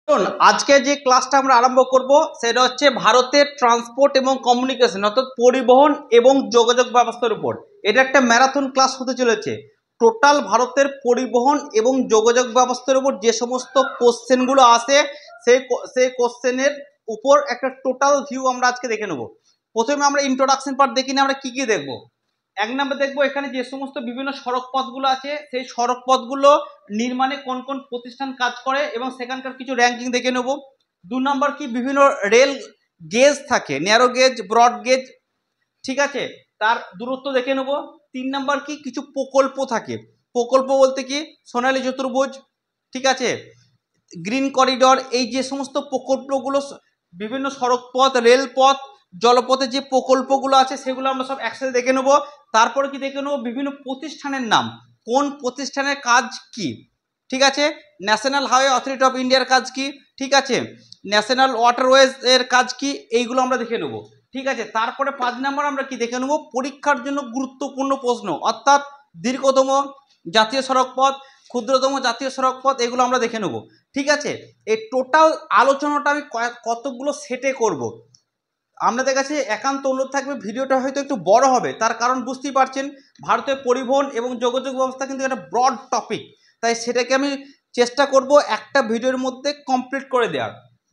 শুনুন, আজকে যে ক্লাসটা আমরা আরম্ভ করব সেটা হচ্ছে ভারতের ট্রান্সপোর্ট এবং কমিউনিকেশন অর্থাৎ পরিবহন এবং যোগাযোগ ব্যবস্থার উপর। এটা একটা ম্যারাথন ক্লাস হতে চলেছে। টোটাল ভারতের পরিবহন এবং যোগাযোগ ব্যবস্থার উপর যে সমস্ত কোশ্চেনগুলো আসে সেই কোশ্চেনের উপর একটা টোটাল ভিউ আমরা আজকে দেখে নেব। প্রথমে আমরা ইন্ট্রোডাকশন পার্ট দেখি না আমরা কি কি দেখব। এক নম্বর দেখবো এখানে যে সমস্ত বিভিন্ন সড়ক পথগুলো আছে সেই সড়ক পথগুলো নির্মাণে কোন কোন প্রতিষ্ঠান কাজ করে এবং সেখানকার কিছু র্যাঙ্কিং দেখে নেব। দু নম্বর কি বিভিন্ন রেল গেজ থাকে, ন্যারো গেজ, ব্রড গেজ, ঠিক আছে, তার দূরত্ব দেখে নেব। তিন নম্বর কি কিছু প্রকল্প থাকে, প্রকল্প বলতে কি সোনালী চতুর্ভুজ, ঠিক আছে, গ্রিন করিডর, এই যে সমস্ত প্রকল্পগুলো বিভিন্ন সড়ক পথ, রেলপথ, জলপথে যে প্রকল্পগুলো আছে সেগুলো আমরা সব একসাথে দেখে নেব। তারপরে কি দেখে নেব বিভিন্ন প্রতিষ্ঠানের নাম, কোন প্রতিষ্ঠানের কাজ কি, ঠিক আছে, ন্যাশনাল হাইওয়ে অথরিটি অফ ইন্ডিয়ার কাজ কি, ঠিক আছে, ন্যাশনাল ওয়াটারওয়েজ এর কাজ কি, এইগুলো আমরা দেখে নেব, ঠিক আছে। তারপরে 5 নম্বর আমরা কি দেখে নেব পরীক্ষার জন্য গুরুত্বপূর্ণ প্রশ্ন, অর্থাৎ দীর্ঘতম জাতীয় সড়ক পথ, ক্ষুদ্রতম জাতীয় সড়ক পথ, এগুলো আমরা দেখে নেব, ঠিক আছে। এই টোটাল আলোচনাটা আমি কতগুলো সেটে করব। আপনাদের কাছে একান্ত অনুরোধ থাকবে, ভিডিওটা হয়তো একটু বড় হবে, তার কারণ বুঝতেই পারছেন ভারতের পরিবহন এবং যোগাযোগ ব্যবস্থা কিন্তু একটা ব্রড টপিক, তাই সেটাকে আমি চেষ্টা করব একটা ভিডিওর মধ্যে কমপ্লিট করে দেওয়ার,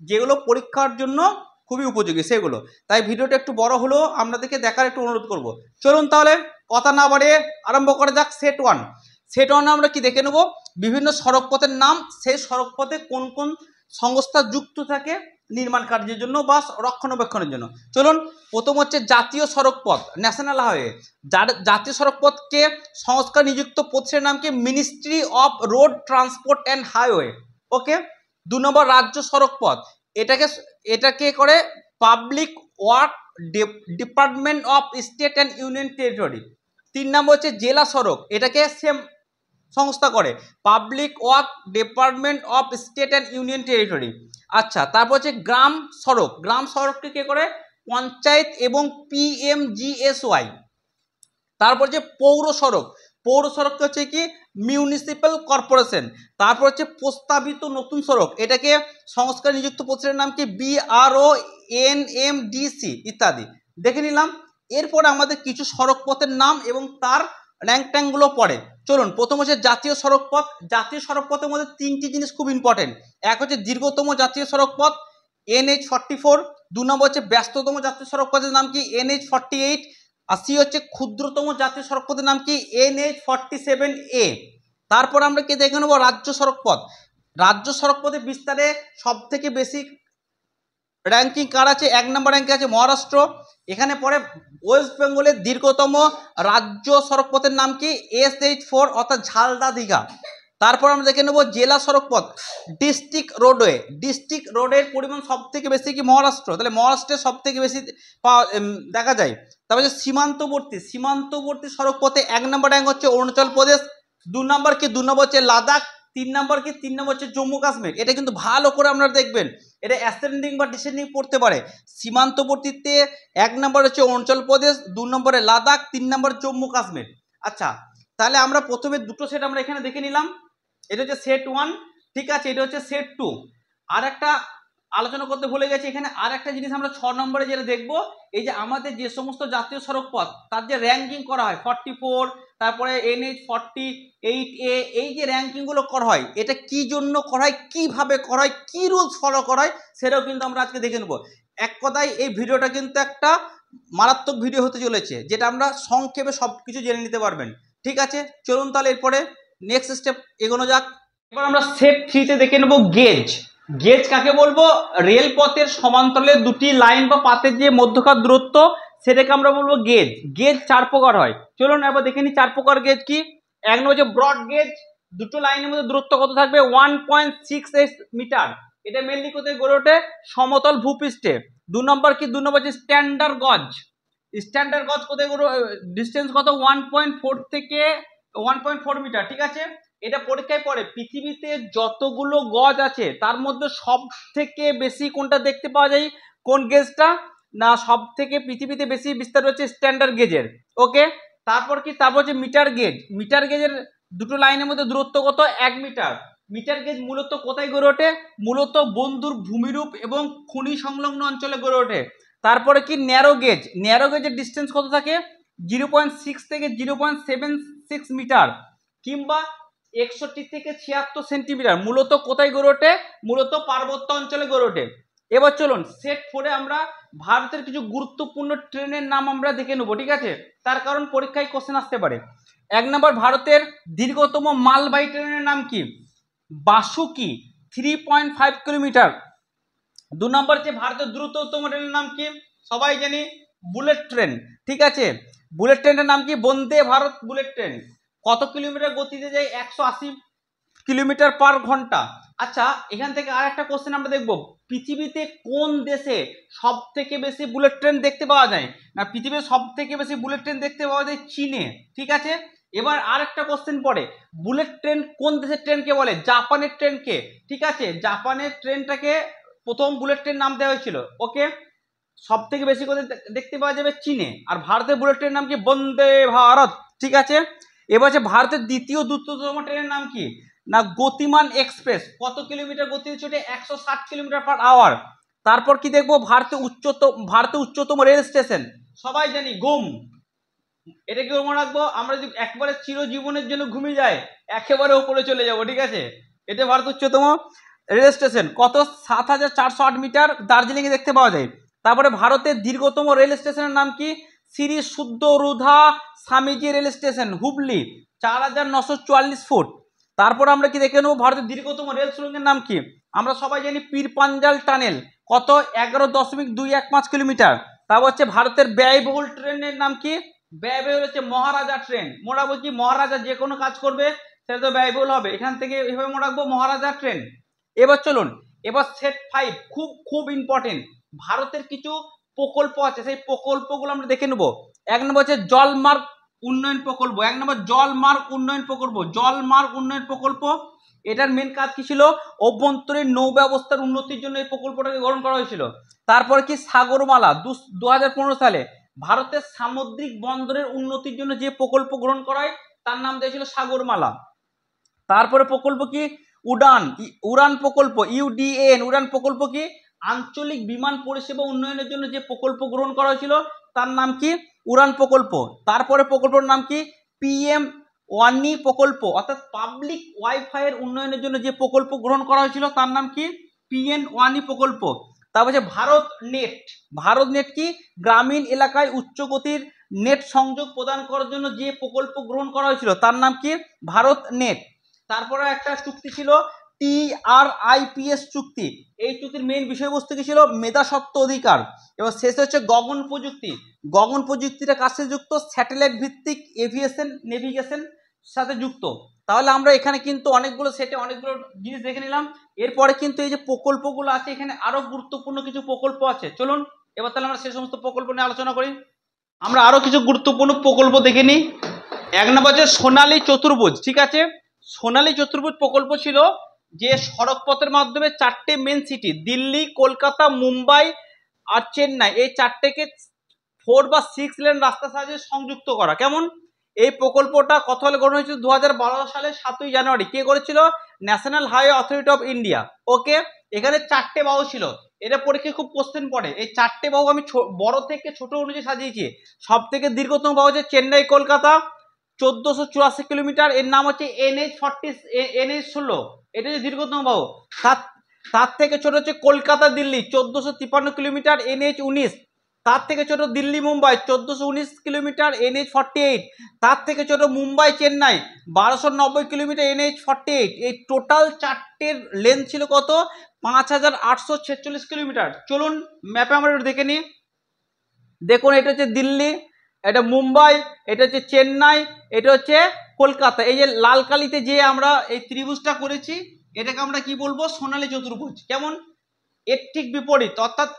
যেগুলো পরীক্ষার জন্য খুবই উপযোগী সেগুলো। তাই ভিডিওটা একটু বড় হলেও আপনাদেরকে দেখার একটু অনুরোধ করব। চলুন তাহলে কথা না বাড়িয়ে আরম্ভ করা যাক। Set one. সেট ওয়ানে আমরা কি দেখে নেব বিভিন্ন সড়ক পথের নাম, সেই সড়ক পথে কোন কোন সংস্থা যুক্ত থাকে নির্মাণ কার্যের জন্য বা রক্ষণাবেক্ষণের জন্য। চলুন, প্রথম হচ্ছে জাতীয় সড়ক পথ, ন্যাশনাল হাইওয়ে। জাতীয় সড়ক পথকে সংস্কার নিযুক্ত প্রতিষ্ঠানের নাম কি Ministry of Road Transport and Highway, okay. 2 নম্বর রাজ্য সড়ক পথ, এটাকে এটাকে করে Public Work Department of State and Union Territory. 3 নম্বর হচ্ছে জেলা সড়ক, এটাকে সেম সংস্থা করে Public Work Department of State and Union Territory. আচ্ছা, তারপর হচ্ছে গ্রাম সড়ক, গ্রাম সড়ককে কে করে পঞ্চায়েত এবং পিএমজিএসওয়াই। তারপর যে পৌর সড়ক, পৌর সড়কটা হচ্ছে কি মিউনিসিপ্যাল কর্পোরেশন। তারপর হচ্ছে প্রস্তাবিত নতুন সড়ক, এটাকে সংস্কার নিযুক্ত প্রতিষ্ঠানের নাম কি বিআরও এনএমডিসি ইত্যাদি দেখে নিলাম। এরপর আমাদের কিছু সড়ক পথের নাম এবং তার র্যাঙ্ক ট্যাঙ্কগুলো পড়ে। চলুন, প্রথম হচ্ছে জাতীয় সড়ক পথ। জাতীয় সড়ক পথের মধ্যে 3টি জিনিস খুব ইম্পর্টেন্ট। এক হচ্ছে দীর্ঘতম জাতীয় সড়ক পথ NH44। 2 নম্বর হচ্ছে ব্যস্ততম জাতীয় সড়ক পথের নাম কি NH48। আর সি হচ্ছে ক্ষুদ্রতম জাতীয় সড়ক পথের নাম কি NH47A। তারপর আমরা কি দেখে নেবো রাজ্য সড়ক পথ। রাজ্য সড়ক পথের বিস্তারে সব থেকে বেশি র্যাঙ্কিং কার আছে? 1 নম্বর র্যাঙ্কে আছে মহারাষ্ট্র। এখানে পরে ওয়েস্ট বেঙ্গলের দীর্ঘতম রাজ্য সড়ক পথের নাম কি SH4 অর্থাৎ ঝালদা দীঘা। তারপর আমরা দেখে নেব জেলা সড়ক পথ ডিস্ট্রিক্ট রোডওয়ে। ডিস্ট্রিক্ট রোডের পরিমাণ সব থেকে বেশি কি মহারাষ্ট্র, তাহলে মহারাষ্ট্রের সব থেকে বেশি দেখা যায়। তারপরে সীমান্তবর্তী সড়ক পথে 1 নম্বর র্যাঙ্ক হচ্ছে অরুণাচল প্রদেশ। 2 নম্বর কি 2 নম্বর হচ্ছে লাদাখ। 3 নম্বর কি 3 নম্বর হচ্ছে জম্মু কাশ্মীর। এটা কিন্তু ভালো করে আপনারা দেখবেন, এটা অ্যাসেন্ডিং বা ডিসেন্ডিং পড়তে পারে। সীমান্তবর্তীতে 1 নম্বর হচ্ছে অরুণাচল প্রদেশ, 2 নম্বরে লাদাখ, 3 নম্বর জম্মু কাশ্মীর। আচ্ছা, তাহলে আমরা প্রথমে দুটো সেট আমরা এখানে দেখে নিলাম, এটা হচ্ছে সেট 1, ঠিক আছে, এটা হচ্ছে সেট 2। আর একটা আলোচনা করতে ভুলে গেছি, এখানে আর একটা জিনিস আমরা 6 নম্বরে যেটা দেখবো, এই যে আমাদের যে সমস্ত জাতীয় সড়ক পথ তার যে র্যাঙ্কিং করা হয় 44, তারপরে NH48A, এই যে র্যাঙ্কিং গুলো করা হয় এটা কি জন্য করা হয়, কিভাবে করা হয়, কি রুলস ফলো করা হয়, সেটাও কিন্তু আমরা আজকে দেখে নেবো। এক কথায় এই ভিডিওটা কিন্তু একটা মারাত্মক ভিডিও হতে চলেছে, যেটা আমরা সংক্ষেপে সবকিছু জেনে নিতে পারবেন, ঠিক আছে। চলুন তাহলে এরপরে নেক্সট স্টেপ এগোনো যাক। এবার আমরা সেট 3তে দেখে নেব গেজ। গেজ কাকে বলবো? রেল পথের সমান্তরালে দুটি লাইন বা পাতের যে মধ্যকার দূরত্ব সেটাকে আমরা বলবো গেজ। গেজ 4 প্রকার হয়। চলুন এবার দেখে নিই 4 প্রকার গেজ কি। 1 নম্বর হচ্ছে ব্রড গেজ, দুটো লাইনের মধ্যে দূরত্ব কত থাকবে 1.68 মিটার। এটা মেনলি কোথায় গড়ে ওঠে? সমতল ভূপৃষ্ঠে। 2 নম্বর কি 2 নম্বর হচ্ছে স্ট্যান্ডার্ড গজ। স্ট্যান্ডার্ড গজ কোথায় গড়ে, ডিস্টেন্স কত 1.4 থেকে 1.4 মিটার, ঠিক আছে। এটা পরীক্ষায় পড়ে পৃথিবীতে যতগুলো গজ আছে তার মধ্যে সব থেকে বেশি কোনটা দেখতে পাওয়া যায়, কোন গেজটা না, সব থেকে পৃথিবীতে বেশি বিস্তার হচ্ছে স্ট্যান্ডার্ড গেজের, ওকে। তারপর কি, তারপর হচ্ছে মিটার গেজ। মিটার গেজের দুটো লাইনের মধ্যে দূরত্ব কত 1 মিটার। মিটার গেজ মূলত কোথায় গড়ে ওঠে? মূলত বন্ধুর ভূমিরূপ এবং খনি সংলগ্ন অঞ্চলে গড়ে ওঠে। তারপরে কি ন্যারো গেজ, ন্যারো গেজের ডিস্টেন্স কত থাকে? 0.6 থেকে 0.76 মিটার কিংবা 61 থেকে 76 সেন্টিমিটার। মূলত কোথায় গড়ে ওঠে? মূলত পার্বত্য অঞ্চলে গড়ে ওঠে। এবার চলুন সেট 4 আমরা ভারতের কিছু গুরুত্বপূর্ণ ট্রেনের নাম আমরা দেখে নেবো, ঠিক আছে? তার কারণ পরীক্ষায় কোশ্চেন আসতে পারে। 1 নম্বর ভারতের দীর্ঘতম মালবাহী ট্রেনের নাম কি? বাসুকি 3.5 কিলোমিটার। 2 নম্বর যে ভারতের দ্রুততম ট্রেনের নাম কি? সবাই জানি বুলেট ট্রেন, ঠিক আছে? বুলেট ট্রেনের নাম কি? Vande Bharat bullet train. কত কিলোমিটার গতিতে যায়? 180 কিলোমিটার পার ঘন্টা। আচ্ছা, এখান থেকে আর একটা কোশ্চেন আমরা দেখব, পৃথিবীতে কোন দেশে সব থেকে বেশি বুলেট ট্রেন দেখতে পাওয়া যায়? না, পৃথিবীর সব থেকে বেশি বুলেট ট্রেন দেখতে পাওয়া যায় চীনে, ঠিক আছে? এবার আর একটা কোশ্চেন পড়ে, বুলেট ট্রেন কোন দেশের ট্রেনকে বলে? জাপানের ট্রেনকে, ঠিক আছে? জাপানের ট্রেনটাকে প্রথম বুলেট ট্রেন নাম দেওয়া হয়েছিল। ওকে, সব থেকে বেশি করে দেখতে পাওয়া যাবে চীনে। আর ভারতের বুলেট ট্রেনের নাম কি? বন্দে ভারত, ঠিক আছে? এবার হচ্ছে ভারতের দ্বিতীয় দ্রুততম ট্রেনের নাম কি? না, গতিমান এক্সপ্রেস। কত কিলোমিটার গতিতে ছোটে? 160 কিলোমিটার পার আওয়ার। তারপর কি দেখবো? ভারতের উচ্চতম রেল স্টেশন, সবাই জানি ঘুম। এটা কি মনে রাখবো? আমরা যদি একবারে চিরজীবনের জন্য ঘুমিয়ে যাই, একেবারে উপরে চলে যাব, ঠিক আছে? এটা ভারতের উচ্চতম রেল স্টেশন। কত? 7408 মিটার দার্জিলিং এ দেখতে পাওয়া যায়। তারপরে ভারতের দীর্ঘতম রেল স্টেশনের নাম কি? Shri Siddharoodha Swamiji rail station, Hubli, 4944 foot. তারপর আমরা কি দেখে নেবো ভারতের দীর্ঘতম রেল সুড়ঙ্গের নাম কি? আমরা সবাই জানি পীর পাঞ্জাল টানেল। কত? 11.215 কিলোমিটার। তারপর হচ্ছে ভারতের ব্যয়বহুল ট্রেনের নাম কি? ব্যয়বহুল হচ্ছে মহারাজা ট্রেন। মোরা বলছি মহারাজা যে কোনো কাজ করবে সেটা তো ব্যয়বহুল হবে, এখান থেকে এভাবে মনে রাখবো মহারাজা ট্রেন। এবার চলুন, এবার সেট 5 খুব খুব ইম্পর্টেন্ট। ভারতের কিছু প্রকল্প আছে, সেই প্রকল্পগুলো আমরা দেখে নেব। 1 নম্বর হচ্ছে জলমার্গ উন্নয়ন প্রকল্প। 1 নম্বর জলমার্গ উন্নয়ন প্রকল্প। জলমার্গ উন্নয়ন প্রকল্প, এটার মেন কাজ কি ছিল? অভ্যন্তরীণ নৌ ব্যবস্থার উন্নতির জন্য এই প্রকল্পটাকে গ্রহণ করা হয়েছিল। তারপরে কি সাগরমালা 2015 সালে ভারতের সামুদ্রিক বন্দরের উন্নতির জন্য যে প্রকল্প গ্রহণ করা হয় তার নাম দিয়েছিল সাগরমালা। তারপরে প্রকল্প কি? উড়ান প্রকল্প, ইউডিএন। উড়ান প্রকল্প কি? আঞ্চলিক বিমান পরিষেবা উন্নয়নের জন্য যে প্রকল্প গ্রহণ করা হয়েছিল তার নাম কি? উড়ান প্রকল্প। তারপরে প্রকল্পের নাম কি? পিএম ওয়ানি প্রকল্প, অর্থাৎ পাবলিক ওয়াইফাই এর উন্নয়নের জন্য যে প্রকল্প গ্রহণ করা হয়েছিল তার নাম কি? পিএম ওয়ানি প্রকল্প। তারপর হচ্ছে ভারত নেট। ভারত নেট কি? গ্রামীণ এলাকায় উচ্চ গতির নেট সংযোগ প্রদান করার জন্য যে প্রকল্প গ্রহণ করা হয়েছিল তার নাম কি? ভারত নেট। তারপরে একটা চুক্তি ছিল TRIPS চুক্তি। এই চুক্তির মেইন বিষয়বস্তু কি ছিল? মেধাস্বত্ব অধিকার। এবার শেষ হচ্ছে গগন প্রযুক্তি। গগন প্রযুক্তিটা কার সাথে যুক্ত? স্যাটেলাইট ভিত্তিক এভিয়েশন নেভিগেশন সাথে যুক্ত। তাহলে আমরা এখানে কিন্তু অনেকগুলো সেটে অনেকগুলো জিনিস দেখে নিলাম। এরপরে কিন্তু এই যে প্রকল্পগুলো আছে এখানে আরো গুরুত্বপূর্ণ কিছু প্রকল্প আছে। চলুন এবার তাহলে আমরা সেই সমস্ত প্রকল্প নিয়ে আলোচনা করি। আমরা আরো কিছু গুরুত্বপূর্ণ প্রকল্প দেখে নিই। 1 নম্বর হচ্ছে সোনালী চতুর্ভুজ, ঠিক আছে? সোনালী চতুর্ভুজ প্রকল্প ছিল যে সড়কপথের মাধ্যমে 4টে মেন সিটি দিল্লি, কলকাতা, মুম্বাই আর চেন্নাই, এই 4টেকে 4 বা 6 লেন রাস্তার সাহায্যে সংযুক্ত করা। কেমন? এই প্রকল্পটা কত সালে গ্রহণ হয়েছিল? 2012 সালের 7ই জানুয়ারি। কে করেছিল? National Highway Authority of India. Okay, এখানে 4টে বাহু ছিল। এটা পরীক্ষায় খুব কোশ্চেন পড়ে। এই 4টে বাহু আমি বড় থেকে ছোট অনুযায়ী সাজিয়েছি। সব থেকে দীর্ঘতম বাহু হচ্ছে চেন্নাই কলকাতা, 1484 কিলোমিটার। এর নাম হচ্ছে NH16। এটা হচ্ছে দীর্ঘতম বাহু। তার থেকে ছোট হচ্ছে কলকাতা দিল্লি, 1453 কিলোমিটার, NH19। তার থেকে ছোট দিল্লি মুম্বাই, 1419 কিলোমিটার, NH48। তার থেকে ছোট মুম্বাই চেন্নাই, 1290 কিলোমিটার, NH48। এই টোটাল 4টের লেন্থ ছিল কত? 5846 কিলোমিটার। চলুন ম্যাপে আমরা একটু দেখে নিই। দেখুন, এটা হচ্ছে দিল্লি, এটা মুম্বাই, এটা হচ্ছে চেন্নাই, এটা হচ্ছে কলকাতা। এই যে লাল কালিতে যে আমরা এই ত্রিভুজটা করেছি এটাকে আমরা কি বলবো? সোনালী চতুর্ভুজ। কেমন? এর ঠিক বিপরীত, অর্থাৎ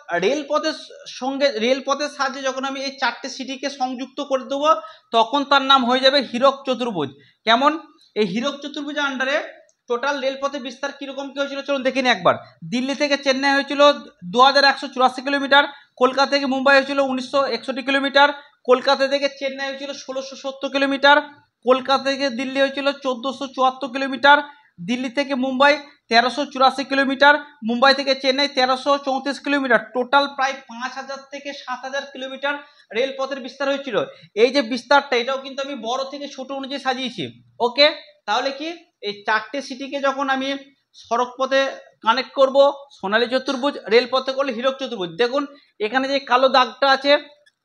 রেলপথের সাহায্যে যখন আমি এই 4টে সিটিকে সংযুক্ত করে দেবো তখন তার নাম হয়ে যাবে হীরক চতুর্ভুজ। কেমন? এই হীরক চতুর্ভুজের আন্ডারে টোটাল রেলপথের বিস্তার কিরকম কি হয়েছিল চলুন দেখে নিই একবার। দিল্লি থেকে চেন্নাই হয়েছিল 2184 কিলোমিটার, কলকাতা থেকে মুম্বাই হয়েছিল 1961 কিলোমিটার, কলকাতা থেকে চেন্নাই হয়েছিল 1670 কিলোমিটার, কলকাতা থেকে দিল্লি হয়েছিল 1474 কিলোমিটার, দিল্লি থেকে মুম্বাই 1384 কিলোমিটার, মুম্বাই থেকে চেন্নাই 1334 কিলোমিটার, টোটাল প্রায় 5000 থেকে 7000 কিলোমিটার রেলপথের বিস্তার হয়েছিল। এই যে বিস্তারটা, এটাও কিন্তু আমি বড় থেকে ছোট অনুযায়ী সাজিয়েছি। ওকে, তাহলে কি এই চারটে সিটিকে যখন আমি সড়ক পথে কানেক্ট করব সোনালী চতুর্ভুজ, রেলপথে করলে হীরক চতুর্ভুজ। দেখুন এখানে যে কালো দাগটা আছে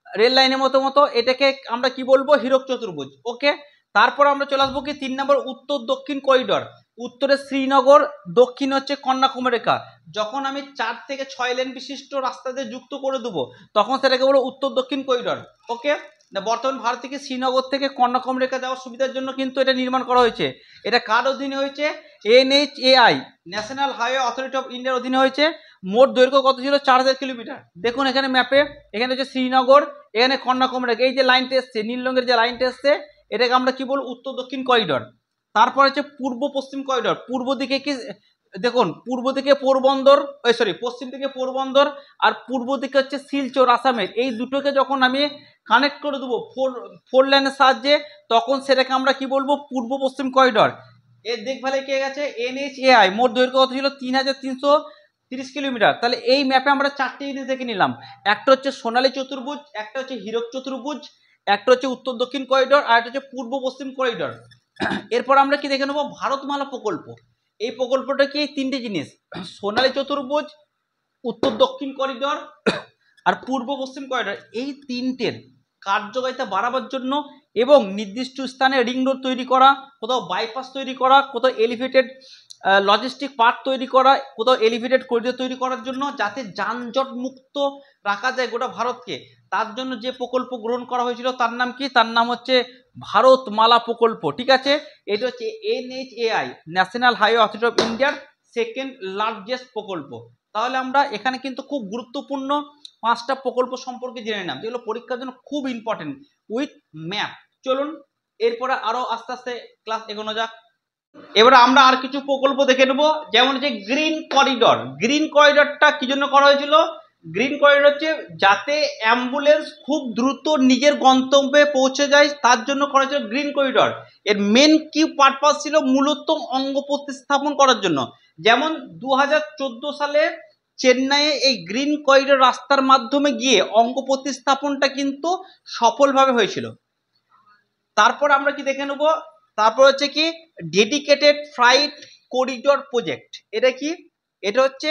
রেল লাইনের মতো মতো, এটাকে আমরা কি বলবো, হীরক চতুর্ভুজ। ওকে, তারপর আমরা চলে আসবো কি 3 নম্বর উত্তর দক্ষিণ করিডর। উত্তরে শ্রীনগর, দক্ষিণ হচ্ছে কন্যাকুমারী রেখা। যখন আমি 4 থেকে 6 লেন বিশিষ্ট রাস্তা দিয়ে যুক্ত করে দেবো তখন সেটাকে বলো উত্তর দক্ষিণ করিডর। ওকে, বর্তমান ভারত থেকে শ্রীনগর থেকে কন্যাকুমারী রেখা যাওয়ার সুবিধার জন্য কিন্তু এটা নির্মাণ করা হয়েছে। এটা কার অধীনে হয়েছে? NHAI, national Highway Authority of ইন্ডিয়ার অধীনে হয়েছে। মোট দৈর্ঘ্য কত ছিল? 4000 কিলোমিটার। দেখুন এখানে ম্যাপে, এখানে হচ্ছে শ্রীনগর, এখানে কন্যাকুমারী রেখা। এই যে লাইনটা এসছে নীল রঙের, যে লাইনটা এসছে এটাকে আমরা কি বলবো? উত্তর দক্ষিণ করিডর। তারপর হচ্ছে পূর্ব পশ্চিম করিডর। পূর্ব দিকে কি দেখুন, পূর্ব দিকে পোরবন্দর, পশ্চিম দিকে পোরবন্দর, আর পূর্ব দিকে হচ্ছে শিলচর আসামের। এই দুটোকে যখন আমি কানেক্ট করে দেবো ফোর লাইনের সাহায্যে, তখন সেটাকে আমরা কি বলবো? পূর্ব পশ্চিম করিডর। এর দেখভালে কে গেছে? NHAI। মোট দৈর্ঘ্য কত ছিল? 3330 কিলোমিটার। তাহলে এই ম্যাপে আমরা চারটে জিনিস দেখে নিলাম। একটা হচ্ছে সোনালী চতুর্ভুজ, একটা হচ্ছে হীরক চতুর্ভুজ, একটা হচ্ছে উত্তর দক্ষিণ করিডর, আর একটা হচ্ছে পূর্ব পশ্চিম করিডর। এরপর আমরা কি দেখে নেবো? ভারতমালা প্রকল্প। এই প্রকল্পটা কি? তিনটে জিনিস, সোনালী চতুর্ভুজ, উত্তর দক্ষিণ করিডর আর পূর্ব পশ্চিম করিডর। এই তিনটের কার্যকারিতা বাড়াবার জন্য এবং নির্দিষ্ট স্থানে রিং রোড তৈরি করা, কোথাও বাইপাস তৈরি করা, কোথাও এলিভেটেড লজিস্টিক পার্ক তৈরি করা, কোথাও এলিভেটেড করিডর তৈরি করার জন্য, যাতে যানজট মুক্ত রাখা যায় গোটা ভারতকে, তার জন্য যে প্রকল্প গ্রহণ করা হয়েছিল তার নাম কি? তার নাম হচ্ছে ভারতমালা প্রকল্প। ঠিক আছে, এটা হচ্ছে NHAI, national Highway Authority of ইন্ডিয়ার সেকেন্ড লার্জেস্ট প্রকল্প। তাহলে আমরা এখানে কিন্তু খুব গুরুত্বপূর্ণ 5টা প্রকল্প সম্পর্কে জেনে নিলাম, যেগুলো পরীক্ষার জন্য খুব ইম্পর্টেন্ট উইথ ম্যাপ। চলুন এরপরে আরো আস্তে আস্তে ক্লাস এগোনো যাক। এবারে আমরা আর কিছু প্রকল্প দেখে নেব, যেমন হচ্ছে গ্রিন করিডর। গ্রিন করিডরটা কি জন্য করা হয়েছিল? গ্রিন করিডর হচ্ছে যাতে অ্যাম্বুলেন্স খুব দ্রুত নিজের গন্তব্যে পৌঁছে যায়, তার জন্য করা হয়েছিল গ্রিন করিডর। এর মেন কি পারপাস ছিল? মূলত অঙ্গ প্রতিস্থাপন করার জন্য। যেমন 2014 সালে চেন্নাইয়ে এই গ্রিন করিডর রাস্তার মাধ্যমে গিয়ে অঙ্গ প্রতিস্থাপনটা কিন্তু সফলভাবে হয়েছিল। তারপর আমরা কি দেখে নেব? তারপর হচ্ছে কি ডেডিকেটেড ফ্রাইট করিডর প্রজেক্ট। এটা কি? এটা হচ্ছে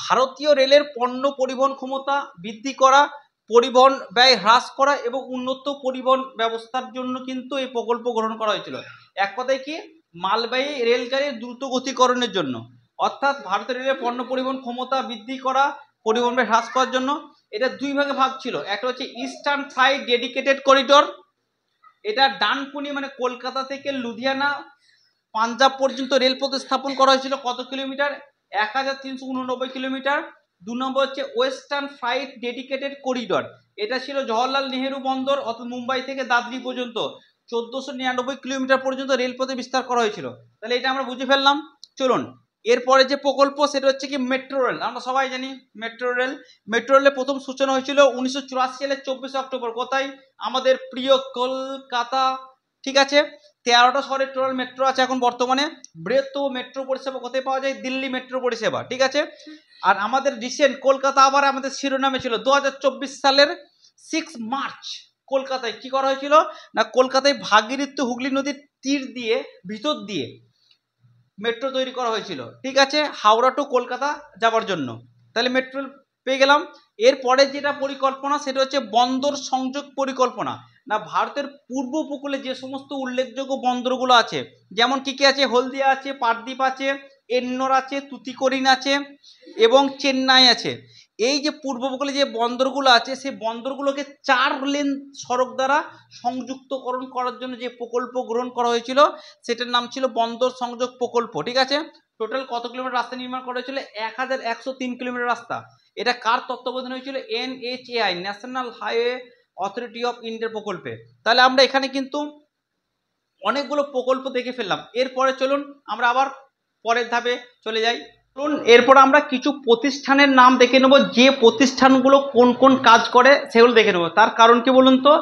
ভারতীয় রেলের পণ্য পরিবহন ক্ষমতা বৃদ্ধি করা, পরিবহন ব্যয় হ্রাস করা এবং উন্নত পরিবহন ব্যবস্থার জন্য কিন্তু এই প্রকল্প গ্রহণ করা হয়েছিল। এক কথায় কি, মালবাহী রেলগাড়ির দ্রুত গতিকরণের জন্য। অর্থাৎ ভারতের রেলের পণ্য পরিবহন ক্ষমতা বৃদ্ধি করা, পরিবহন ব্যয় হ্রাস করার জন্য। এটা দুই ভাগে ভাগ ছিল। একটা হচ্ছে ইস্টার্ন ফ্রাইট ডেডিকেটেড করিডর। এটা ডানকুনি মানে কলকাতা থেকে লুধিয়ানা পাঞ্জাব পর্যন্ত রেলপথ স্থাপন করা হয়েছিল। কত কিলোমিটার? 1389 কিলোমিটার। 2 নম্বর হচ্ছে ওয়েস্টার্ন ফ্রাইট ডেডিকেটেড করিডর। এটা ছিল জওহরলাল নেহেরু বন্দর অর্থাৎ মুম্বাই থেকে দাদরি পর্যন্ত 1499 কিলোমিটার পর্যন্ত রেলপথে বিস্তার করা হয়েছিল। তাহলে এটা আমরা বুঝে ফেললাম। চলুন এরপরে যে প্রকল্প সেটা হচ্ছে কি মেট্রো রেল। আমরা সবাই জানি মেট্রো রেল। মেট্রো রেলের প্রথম সূচনা হয়েছিল 1984 সালের 24 অক্টোবর। কোথায়? আমাদের প্রিয় কলকাতা। ঠিক আছে, 13টা শহরের টোটাল মেট্রো আছে এখন বর্তমানে। বৃহত্তম মেট্রো পরিষেবা কোথায় পাওয়া যায়? দিল্লি মেট্রো পরিষেবা। ঠিক আছে, আর আমাদের রিসেন্ট কলকাতা আবার আমাদের শিরোনামে ছিল 2024 সালের 6 মার্চ। কলকাতায় কি করা হয়েছিল না, কলকাতায় ভাগীরথী হুগলি নদীর তীর দিয়ে ভিতর দিয়ে মেট্রো তৈরি করা হয়েছিল। ঠিক আছে, হাওড়া টু কলকাতা যাওয়ার জন্য। তাহলে মেট্রো পেয়ে গেলাম। এরপরে যেটা পরিকল্পনা সেটা হচ্ছে বন্দর সংযোগ পরিকল্পনা। না, ভারতের পূর্ব উপকূলে যে সমস্ত উল্লেখযোগ্য বন্দরগুলো আছে, যেমন কি কি আছে? হলদিয়া আছে, পারদ্বীপ আছে, এন্নোর আছে, তুতিকোরিন আছে এবং চেন্নাই আছে। এই যে পূর্ব উপকূলে যে বন্দরগুলো আছে সেই বন্দরগুলোকে 4 লেন সড়ক দ্বারা সংযুক্তকরণ করার জন্য যে প্রকল্প গ্রহণ করা হয়েছিল সেটার নাম ছিল বন্দর সংযোগ প্রকল্প। ঠিক আছে, টোটাল কত কিলোমিটার রাস্তা নির্মাণ করা হয়েছিল? 1103 কিলোমিটার রাস্তা। এটা কার তত্ত্বাবধানে হয়েছিল? NHAI, national Highway Authority of ইন্ডিয়ার প্রকল্পে। তাহলে আমরা এখানে কিন্তু অনেকগুলো প্রকল্প দেখে ফেললাম। এরপরে চলুন আমরা আবার পরের ধাপে চলে যাই। চলুন এরপর আমরা কিছু প্রতিষ্ঠানের নাম দেখে নেব, যে প্রতিষ্ঠানগুলো কোন কোন কাজ করে সেগুলো দেখে নেব। তার কারণ কি বলুন তো?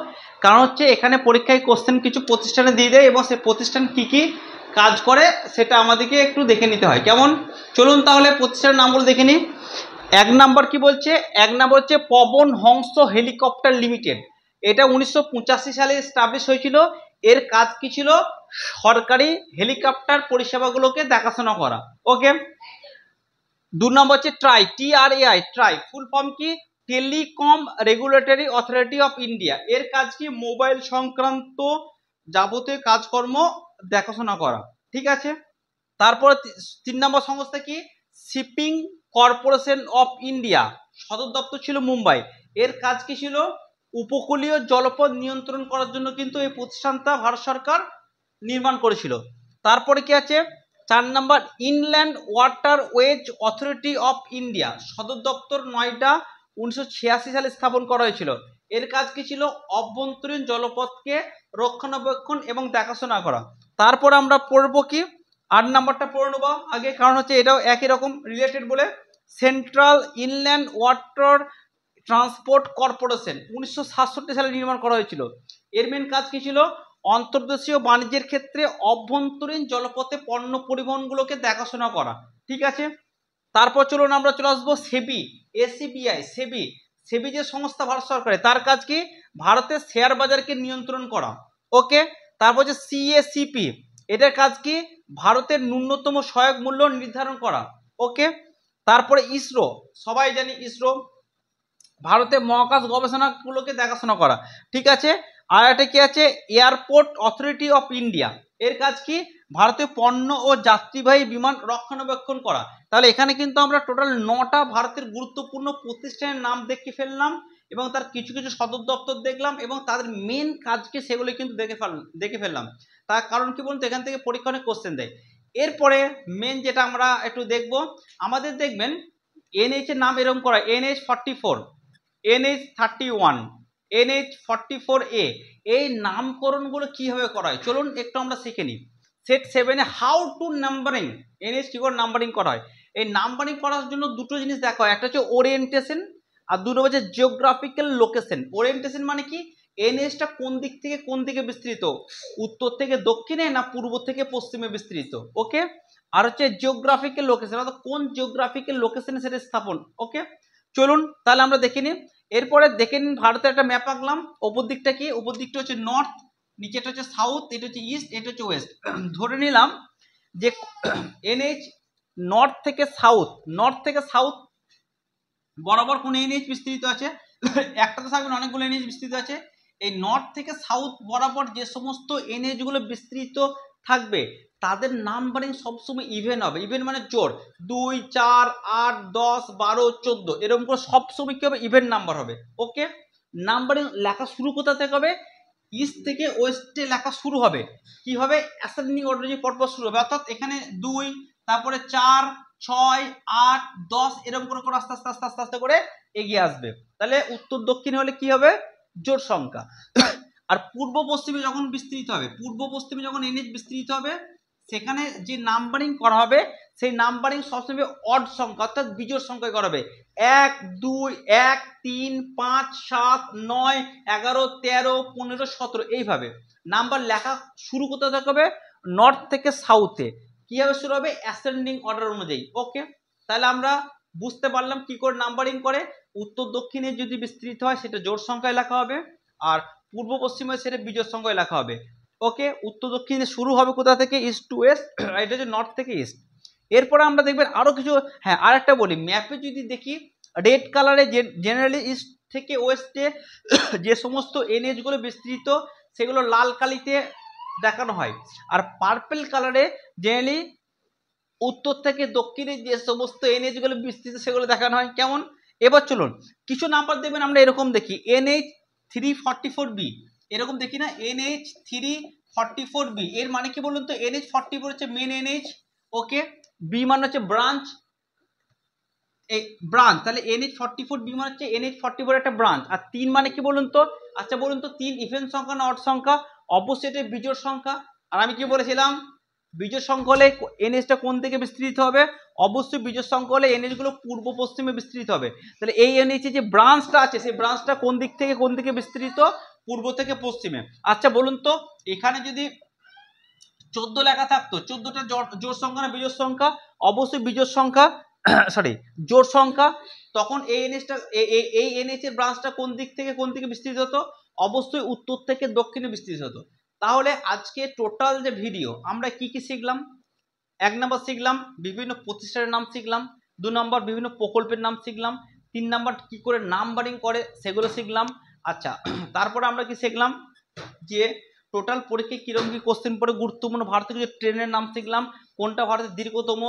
কারণ হচ্ছে এখানে পরীক্ষায় কোশ্চেন কিছু প্রতিষ্ঠানে দিয়ে দেয় এবং সেই প্রতিষ্ঠান কি কি কাজ করে সেটা আমাদেরকে একটু দেখে নিতে হয়। কেমন, চলুন তাহলে প্রতিষ্ঠানের নামগুলো দেখে নিই। এক নাম্বার কি বলছে, এক নাম্বার হচ্ছে পবন হংস হেলিকপ্টার লিমিটেড। এটা 1985 সালে এস্টাবলিশ হয়েছিল। এর কাজ কি ছিল, সরকারি হেলিকপ্টার পরিষেবাগুলোকে দেখাশোনা করা। ওকে। দু নম্বর হচ্ছে TRAI, TRAI, TRAI full form কি, Telecom Regulatory Authority of India. এর কাজ কি, মোবাইল সংক্রান্ত যাবতীয় কাজকর্ম দেখাশোনা করা। ঠিক আছে। তারপর 3 নম্বর সংস্থা কি, শিপিং কর্পোরেশন অফ ইন্ডিয়া, সদর দপ্তর ছিল মুম্বাই। এর কাজ কি ছিল, উপকূলীয় জলপথ নিয়ন্ত্রণ করার জন্য কিন্তু এই প্রতিষ্ঠানটা ভারত সরকার নির্মাণ করেছিল। তারপরে কি আছে, 4 নম্বর Inland Waterways Authority of India, সদর দপ্তর নয়ডা, 1986 সালে স্থাপন করা হয়েছিল। এর কাজ কি ছিল, অভ্যন্তরীণ জলপথকে রক্ষণাবেক্ষণ এবং দেখাশোনা করা। তারপর আমরা পড়বো কি, 8 নাম্বারটা পড়ে নেবো আগে, কারণ হচ্ছে এটাও একই রকম রিলেটেড বলে। Central inland water transport corporation 1967 সালে নির্মাণ করা হয়েছিল। এর মেন কাজ কি ছিল, অন্তর্দেশীয় বাণিজ্যের ক্ষেত্রে অভ্যন্তরীণ জলপথে পণ্য পরিবহনগুলোকে দেখাশোনা করা। ঠিক আছে। তারপর চলুন আমরা চলে আসবো সেবি, SEBI, সেবি। সেবি যে সংস্থা ভারত সরকারের, তার কাজ কি, ভারতের শেয়ার বাজারকে নিয়ন্ত্রণ করা। ওকে। তারপর হচ্ছে CACP, এটার কাজ কি, ভারতের ন্যূনতম সহায়ক মূল্য নির্ধারণ করা। ওকে। তারপরে ইসরো, সবাই জানি ইসরো, ভারতের মহাকাশ গবেষণাগুলোকে দেখাশোনা করা। ঠিক আছে। আর একটা কি আছে, এয়ারপোর্ট অথরিটি অফ ইন্ডিয়া। এর কাজ কি, ভারতীয় পণ্য ও যাত্রীবাহী বিমান রক্ষণাবেক্ষণ করা। তাহলে এখানে কিন্তু আমরা টোটাল 9টা ভারতের গুরুত্বপূর্ণ প্রতিষ্ঠানের নাম দেখে ফেললাম এবং তার কিছু কিছু সদর দপ্তর দেখলাম এবং তাদের মেন কাজকে সেগুলো কিন্তু দেখে ফেললাম। তার কারণ কি বলুন তো, এখান থেকে পরীক্ষা অনেক কোশ্চেন দেয়। এরপরে মেন যেটা আমরা একটু দেখব, আমাদের দেখবেন NH এর নাম এরকম করা, NH44, NH31, NH44A। এই নামকরণগুলো কিভাবে করা হয় চলুন একটু আমরা শিখে নিই। সেট 7-এ হাউ টু নাম্বারিং, NH কি করে নাম্বারিং করা হয়। এই নাম্বারিং করার জন্য দুটো জিনিস দেখা হয়, একটা হচ্ছে ওরিয়েন্টেশন আর দুটো হচ্ছে জিওগ্রাফিক্যাল লোকেশন। ওরিয়েন্টেশন মানে কি, NHটা কোন দিক থেকে কোন দিকে বিস্তৃত, উত্তর থেকে দক্ষিণে না পূর্ব থেকে পশ্চিমে বিস্তৃত। ওকে। আর হচ্ছে জিওগ্রাফিক্যাল লোকেশন, অর্থাৎ কোন জিওগ্রাফিক্যাল লোকেশনে সেটা স্থাপন। ওকে। চলুন তাহলে আমরা দেখে নিই। এরপরে দেখে নিন, ভারতের একটা ম্যাপ আঁকলাম। ওপর দিকটা কি, ওপর দিকটা হচ্ছে নর্থ, নিচেটা হচ্ছে সাউথ, এটা হচ্ছে ইস্ট, এটা হচ্ছে ওয়েস্ট। ধরে নিলাম যে NH নর্থ থেকে সাউথ বরাবর কোন NH বিস্তৃত আছে, একটা তো থাকবে না, অনেকগুলো NH বিস্তৃত আছে। এই নর্থ থেকে সাউথ বরাবর যে সমস্ত NH গুলো বিস্তৃত থাকবে তাদের নাম্বারিং সবসময় ইভেন হবে। ইভেন মানে জোর, 2, 4, 8, 10, 12, 14 এরকম করে সবসময় কি হবে, ইভেন নাম্বার হবে। ওকে। নাম্বারিং লেখা শুরু কোথা থেকে হবে, ইস্ট থেকে ওয়েস্টে লেখা শুরু হবে। কি হবে, অ্যাসেন্ডিং অর্ডারে পরপর শুরু হবে, অর্থাৎ এখানে 2, তারপরে 4, 6, 8, 10 এরকম করে আস্তে আস্তে আস্তে আস্তে আস্তে করে এগিয়ে আসবে। তাহলে উত্তর দক্ষিণে হলে কি হবে, জোড় সংখ্যা। আর পূর্ব পশ্চিমে যখন বিস্তৃত হবে, পূর্ব পশ্চিমে যখন NH বিস্তৃত হবে, সেখানে যে নাম্বারিং করা হবে সেই নাম্বারিং সবসময় অড সংখ্যা অর্থাৎ বিজোড় সংখ্যায় করা হবে। 1, 2, 1, 3, 5, 7, 9, 11, 13, 15, 17 এইভাবে নাম্বার লেখা শুরু করতে থাকবে। নর্থ থেকে সাউথে কিভাবে শুরু হবে, অ্যাসেন্ডিং অর্ডার অনুযায়ী। ওকে। তাহলে আমরা বুঝতে পারলাম কি করে নাম্বারিং করে। উত্তর দক্ষিণে যদি বিস্তৃত হয় সেটা জোড় সংখ্যায় লেখা হবে, আর পূর্ব পশ্চিমে সেটা বিজোড় সংখ্যায় লেখা হবে। ওকে। উত্তর দক্ষিণে শুরু হবে কোথা থেকে, ইস্ট টু ওয়েস্ট, এটা হচ্ছে নর্থ থেকে ইস্ট। এরপরে আমরা দেখবেন আরো কিছু, হ্যাঁ আর একটা বলি, ম্যাপে যদি দেখি রেড কালারে জেনারেলি ইস্ট থেকে ওয়েস্টে যে সমস্ত NH গুলো বিস্তৃত সেগুলো লাল কালিতে দেখানো হয়, আর পার্পল কালারে জেনারেলি উত্তর থেকে দক্ষিণে যে সমস্ত NH গুলো বিস্তৃত সেগুলো দেখানো হয়। কেমন, এবার চলুন কিছু নাম্বার দেখবেন আমরা এরকম দেখি, NH344B এরকম দেখি না, NH344B এর মানে কি বলুন তো, NH44 হচ্ছে মেন NH। ওকে। বি মানে হচ্ছে ব্রাঞ্চ, এই ব্রাঞ্চ, তাহলে NH44B মানে হচ্ছে NH44 একটা ব্রাঞ্চ। আর 3 মানে কি বলুন তো, আচ্ছা বলুন তো 3 ইভেন সংখ্যা না অড সংখ্যা, অবশ্যই এটা বিজোড় সংখ্যা। আর আমি কি বলেছিলাম, বিজোড় সংখ্যা হলে NHটা কোন দিকে বিস্তৃত হবে, অবশ্যই বিজোড় সংখ্যা হলে NH গুলো পূর্ব পশ্চিমে বিস্তৃত হবে। তাহলে এই NH যে ব্রাঞ্চটা আছে সেই ব্রাঞ্চটা কোন দিক থেকে কোন দিকে বিস্তৃত, পূর্ব থেকে পশ্চিমে। আচ্ছা বলুন তো, এখানে যদি 14 লেখা থাকতো, 14টা জোড় সংখ্যা না বিজোড় সংখ্যা? অবশ্যই বিজোড় সংখ্যা, সরি জোড় সংখ্যা। তখন এই এনএইচটা এই এনএইচ এর ব্রাঞ্চটা কোন দিক থেকে কোন দিকে বিস্তৃত হতো? অবশ্যই উত্তর থেকে দক্ষিণে বিস্তৃত হতো। তাহলে আজকে টোটাল যে ভিডিও আমরা কি কি শিখলাম? 1 নম্বর শিখলাম বিভিন্ন প্রতিষ্ঠানের নাম শিখলাম, 2 নম্বর বিভিন্ন প্রকল্পের নাম শিখলাম, 3 নম্বর কি করে নাম্বারিং করে সেগুলো শিখলাম। আচ্ছা, তারপরে আমরা কি শিখলাম যে টোটাল পরীক্ষায় কিরকম কি কোশ্চেন পড়ে, গুরুত্বপূর্ণ ভারতীয় যে ট্রেনের নাম শিখলাম, কোনটা ভারতের দীর্ঘতম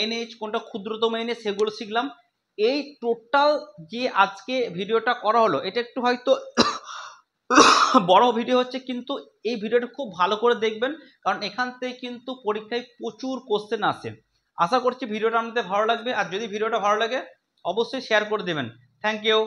এনএইচ, কোনটা ক্ষুদ্রতম এনএইচ, সেগুলো শিখলাম। এই টোটাল যে আজকে ভিডিওটা করা হলো, এটা একটু হয়তো বড় ভিডিও হচ্ছে, কিন্তু এই ভিডিওটা খুব ভালো করে দেখবেন, কারণ এখান থেকে কিন্তু পরীক্ষায় প্রচুর কোশ্চেন আসে। আশা করছি ভিডিওটা আপনাদের ভালো লাগবে, আর যদি ভিডিওটা ভালো লাগে অবশ্যই শেয়ার করে দেবেন। Thank you.